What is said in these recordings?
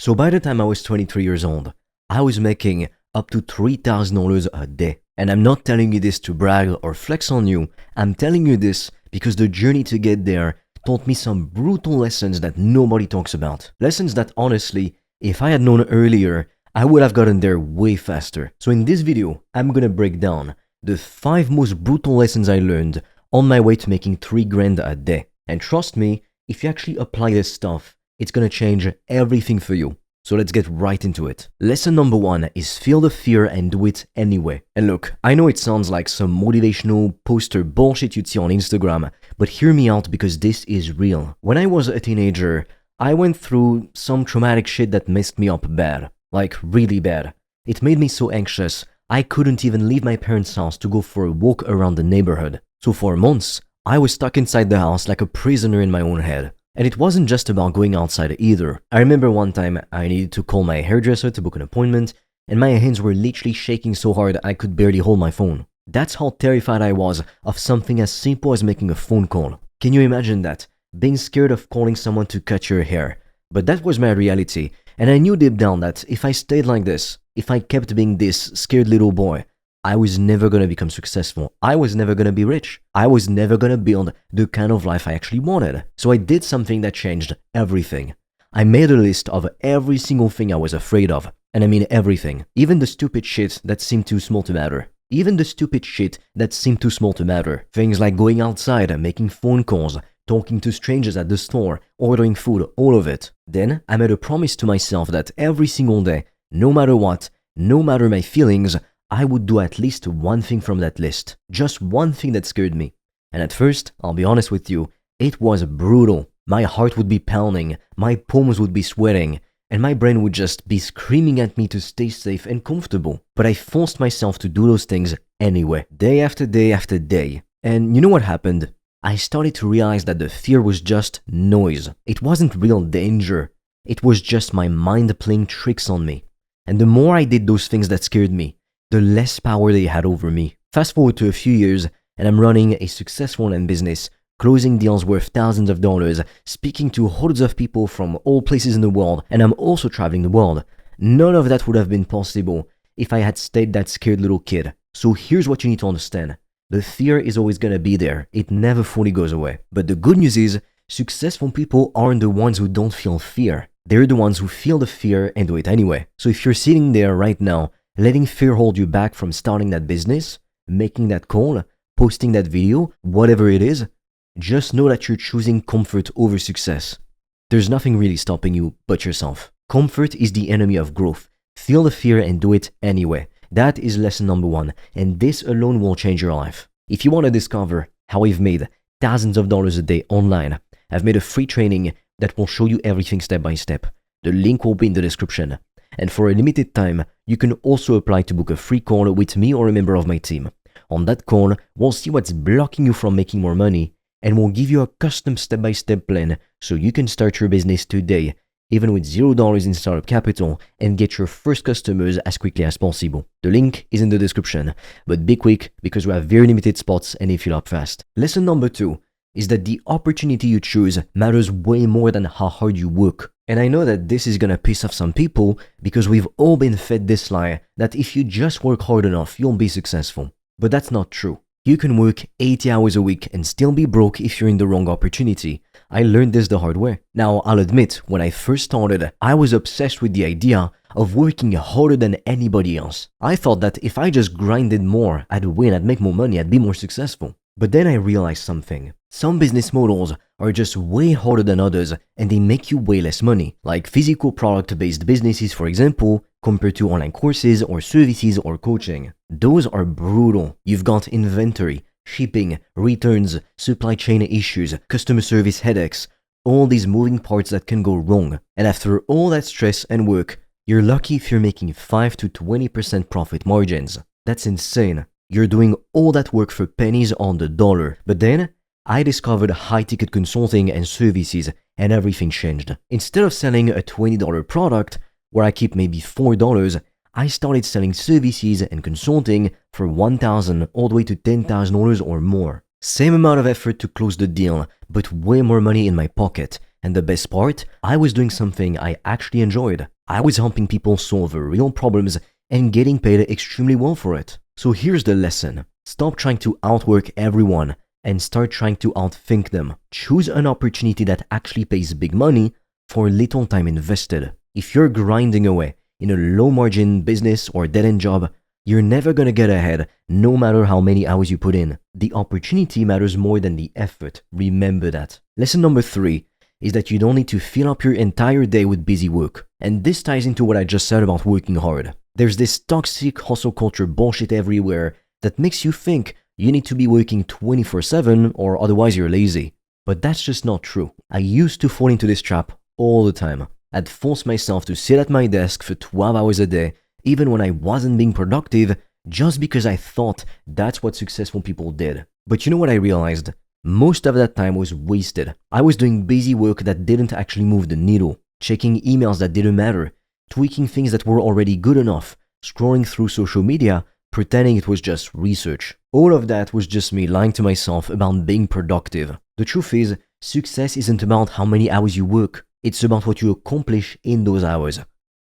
So by the time I was 23 years old, I was making up to $3,000 a day. And I'm not telling you this to brag or flex on you. I'm telling you this because the journey to get there taught me some brutal lessons that nobody talks about. Lessons that honestly, if I had known earlier, I would have gotten there way faster. So in this video, I'm gonna break down the 5 most brutal lessons I learned on my way to making 3 grand a day. And trust me, if you actually apply this stuff, it's gonna change everything for you. So let's get right into it. Lesson number 1 is feel the fear and do it anyway. And look, I know it sounds like some motivational poster bullshit you'd see on Instagram, but hear me out because this is real. When I was a teenager, I went through some traumatic shit that messed me up bad. Like really bad. It made me so anxious, I couldn't even leave my parents' house to go for a walk around the neighborhood. So for months, I was stuck inside the house like a prisoner in my own head. And it wasn't just about going outside either. I remember one time I needed to call my hairdresser to book an appointment, and my hands were literally shaking so hard I could barely hold my phone. That's how terrified I was of something as simple as making a phone call. Can you imagine that? Being scared of calling someone to cut your hair. But that was my reality, and I knew deep down that if I stayed like this, if I kept being this scared little boy, I was never gonna become successful. I was never gonna be rich. I was never gonna build the kind of life I actually wanted. So I did something that changed everything. I made a list of every single thing I was afraid of. And I mean everything. Even the stupid shit that seemed too small to matter. Even the stupid shit that seemed too small to matter. Things like going outside, making phone calls, talking to strangers at the store, ordering food, all of it. Then I made a promise to myself that every single day, no matter what, no matter my feelings, I would do at least one thing from that list. Just one thing that scared me. And at first, I'll be honest with you, it was brutal. My heart would be pounding, my palms would be sweating, and my brain would just be screaming at me to stay safe and comfortable. But I forced myself to do those things anyway, day after day after day. And you know what happened? I started to realize that the fear was just noise. It wasn't real danger. It was just my mind playing tricks on me. And the more I did those things that scared me, the less power they had over me. Fast forward to a few years, and I'm running a successful online business, closing deals worth thousands of dollars, speaking to hundreds of people from all places in the world, and I'm also traveling the world. None of that would have been possible if I had stayed that scared little kid. So here's what you need to understand. The fear is always gonna be there. It never fully goes away. But the good news is, successful people aren't the ones who don't feel fear. They're the ones who feel the fear and do it anyway. So if you're sitting there right now, letting fear hold you back from starting that business, making that call, posting that video, whatever it is, just know that you're choosing comfort over success. There's nothing really stopping you but yourself. Comfort is the enemy of growth. Feel the fear and do it anyway. That is lesson number 1, and this alone will change your life. If you want to discover how I've made thousands of dollars a day online, I've made a free training that will show you everything step by step. The link will be in the description. And for a limited time, you can also apply to book a free call with me or a member of my team. On that call, we'll see what's blocking you from making more money, and we'll give you a custom step-by-step plan so you can start your business today, even with $0 in startup capital, and get your first customers as quickly as possible. The link is in the description, but be quick because we have very limited spots and they fill up fast. Lesson number 2 is that the opportunity you choose matters way more than how hard you work. And I know that this is gonna piss off some people because we've all been fed this lie that if you just work hard enough, you'll be successful. But that's not true. You can work 80 hours a week and still be broke if you're in the wrong opportunity. I learned this the hard way. Now, I'll admit, when I first started, I was obsessed with the idea of working harder than anybody else. I thought that if I just grinded more, I'd win, I'd make more money, I'd be more successful. But then I realized something. Some business models are just way harder than others and they make you way less money. Like physical product-based businesses, for example, compared to online courses or services or coaching. Those are brutal. You've got inventory, shipping, returns, supply chain issues, customer service headaches, all these moving parts that can go wrong. And after all that stress and work, you're lucky if you're making 5 to 20% profit margins. That's insane. You're doing all that work for pennies on the dollar. But then, I discovered high-ticket consulting and services, and everything changed. Instead of selling a $20 product, where I keep maybe $4, I started selling services and consulting for $1,000 all the way to $10,000 or more. Same amount of effort to close the deal, but way more money in my pocket. And the best part, I was doing something I actually enjoyed. I was helping people solve real problems and getting paid extremely well for it. So here's the lesson. Stop trying to outwork everyone and start trying to outthink them. Choose an opportunity that actually pays big money for little time invested. If you're grinding away in a low margin business or dead end job, you're never gonna get ahead no matter how many hours you put in. The opportunity matters more than the effort. Remember that. Lesson number 3 is that you don't need to fill up your entire day with busy work. And this ties into what I just said about working hard. There's this toxic hustle culture bullshit everywhere that makes you think you need to be working 24/7 or otherwise you're lazy. But that's just not true. I used to fall into this trap all the time. I'd force myself to sit at my desk for 12 hours a day, even when I wasn't being productive, just because I thought that's what successful people did. But you know what I realized? Most of that time was wasted. I was doing busy work that didn't actually move the needle, checking emails that didn't matter, tweaking things that were already good enough, scrolling through social media, pretending it was just research. All of that was just me lying to myself about being productive. The truth is, success isn't about how many hours you work, it's about what you accomplish in those hours.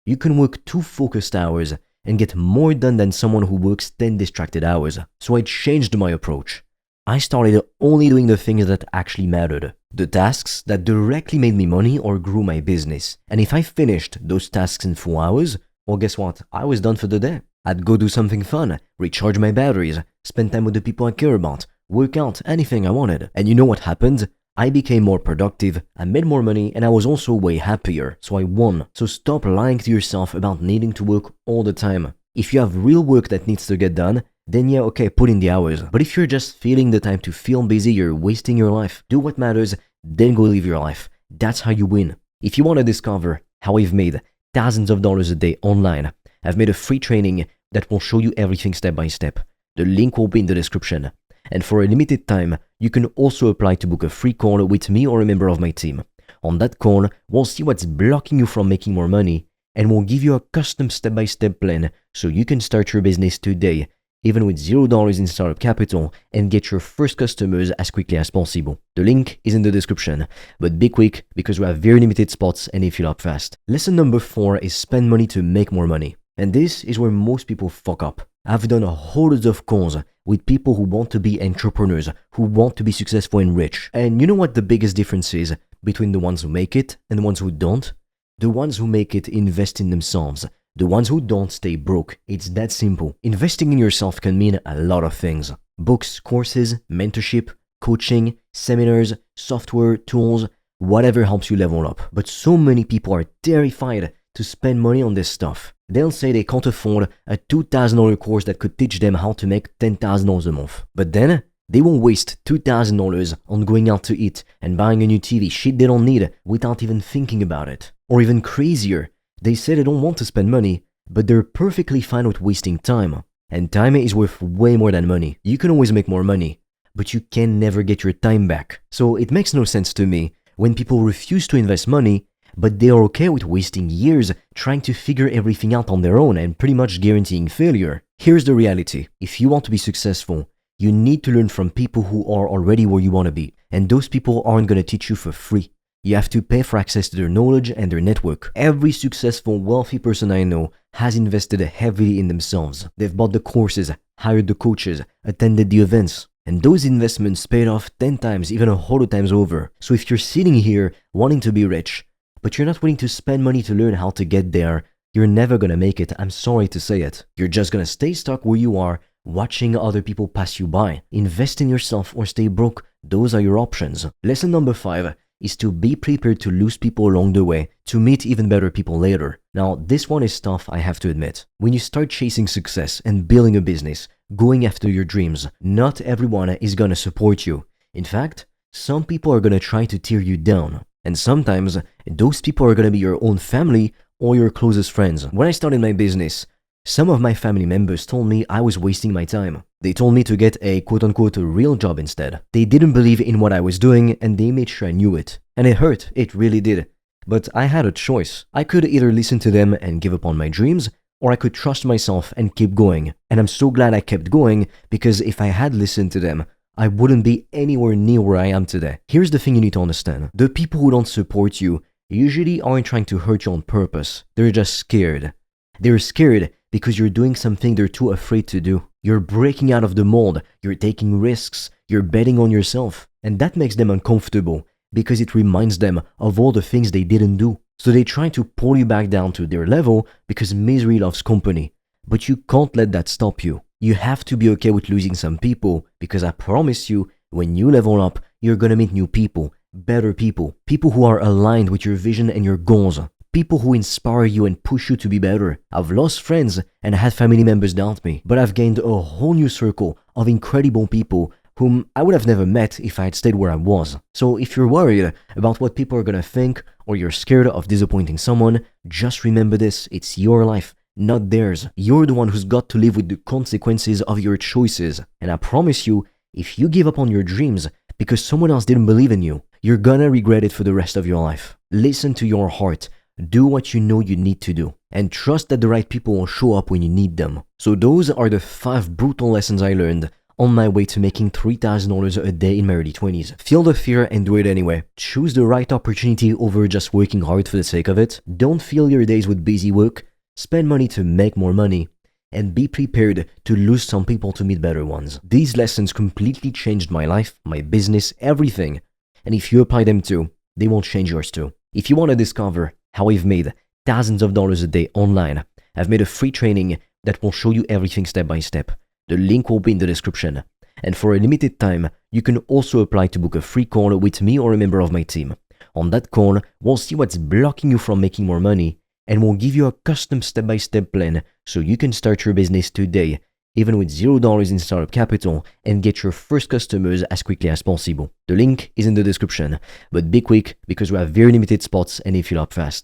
You can work 2 focused hours and get more done than someone who works 10 distracted hours. So I changed my approach. I started only doing the things that actually mattered, the tasks that directly made me money or grew my business. And if I finished those tasks in 4 hours, well, guess what? I was done for the day. I'd go do something fun, recharge my batteries, spend time with the people I care about, work out, anything I wanted. And you know what happened? I became more productive, I made more money, and I was also way happier, so I won. So stop lying to yourself about needing to work all the time. If you have real work that needs to get done, then yeah, okay, put in the hours. But if you're just feeling the time to feel busy, you're wasting your life. Do what matters, then go live your life. That's how you win. If you want to discover how I've made thousands of dollars a day online, I've made a free training that will show you everything step by step. The link will be in the description. And for a limited time, you can also apply to book a free call with me or a member of my team. On that call, we'll see what's blocking you from making more money, and we'll give you a custom step-by-step plan so you can start your business today, even with $0 in startup capital, and get your first customers as quickly as possible. The link is in the description, but be quick because we have very limited spots and they fill up fast. Lesson number 4 is spend money to make more money. And this is where most people fuck up. I've done a whole lot of calls with people who want to be entrepreneurs, who want to be successful and rich. And you know what the biggest difference is between the ones who make it and the ones who don't? The ones who make it invest in themselves. The ones who don't stay broke. It's that simple. Investing in yourself can mean a lot of things. Books, courses, mentorship, coaching, seminars, software, tools, whatever helps you level up. But so many people are terrified to spend money on this stuff. They'll say they can't afford a $2,000 course that could teach them how to make $10,000 a month. But then, they will waste $2,000 on going out to eat and buying a new TV, shit they don't need, without even thinking about it. Or even crazier, they say they don't want to spend money, but they're perfectly fine with wasting time. And time is worth way more than money. You can always make more money, but you can never get your time back. So it makes no sense to me when people refuse to invest money, but they are okay with wasting years trying to figure everything out on their own and pretty much guaranteeing failure. Here's the reality. If you want to be successful, you need to learn from people who are already where you want to be. And those people aren't going to teach you for free. You have to pay for access to their knowledge and their network. Every successful, wealthy person I know has invested heavily in themselves. They've bought the courses, hired the coaches, attended the events. And those investments paid off 10 times, even 100 times over. So if you're sitting here wanting to be rich, but you're not willing to spend money to learn how to get there, you're never gonna make it. I'm sorry to say it. You're just gonna stay stuck where you are, watching other people pass you by. Invest in yourself or stay broke. Those are your options. Lesson number 5 is to be prepared to lose people along the way, to meet even better people later. Now, this one is tough, I have to admit. When you start chasing success and building a business, going after your dreams, not everyone is gonna support you. In fact, some people are gonna try to tear you down. And sometimes, those people are gonna be your own family or your closest friends. When I started my business, some of my family members told me I was wasting my time. They told me to get a quote-unquote real job instead. They didn't believe in what I was doing and they made sure I knew it. And it hurt, it really did. But I had a choice. I could either listen to them and give up on my dreams, or I could trust myself and keep going. And I'm so glad I kept going, because if I had listened to them, I wouldn't be anywhere near where I am today. Here's the thing you need to understand. The people who don't support you usually aren't trying to hurt you on purpose. They're just scared. They're scared because you're doing something they're too afraid to do. You're breaking out of the mold, you're taking risks, you're betting on yourself. And that makes them uncomfortable because it reminds them of all the things they didn't do. So they try to pull you back down to their level because misery loves company. But you can't let that stop you. You have to be okay with losing some people because I promise you, when you level up, you're gonna meet new people, better people, people who are aligned with your vision and your goals, people who inspire you and push you to be better. I've lost friends and had family members doubt me, but I've gained a whole new circle of incredible people whom I would have never met if I had stayed where I was. So if you're worried about what people are gonna think or you're scared of disappointing someone, just remember this, it's your life, not theirs. You're the one who's got to live with the consequences of your choices. And I promise you, if you give up on your dreams because someone else didn't believe in you, you're gonna regret it for the rest of your life. Listen to your heart, do what you know you need to do, and trust that the right people will show up when you need them. So those are the 5 brutal lessons I learned on my way to making $3,000 a day in my early 20s. Feel the fear and do it anyway. Choose the right opportunity over just working hard for the sake of it. Don't fill your days with busy work. Spend money to make more money. And be prepared to lose some people to meet better ones. These lessons completely changed my life, my business, everything. And if you apply them too, they will change yours too. If you want to discover how I've made thousands of dollars a day online, I've made a free training that will show you everything step by step. The link will be in the description. And for a limited time, you can also apply to book a free call with me or a member of my team. On that call, we'll see what's blocking you from making more money, and we'll give you a custom step-by-step plan so you can start your business today, even with $0 in startup capital, and get your first customers as quickly as possible. The link is in the description, but be quick because we have very limited spots and they fill up fast.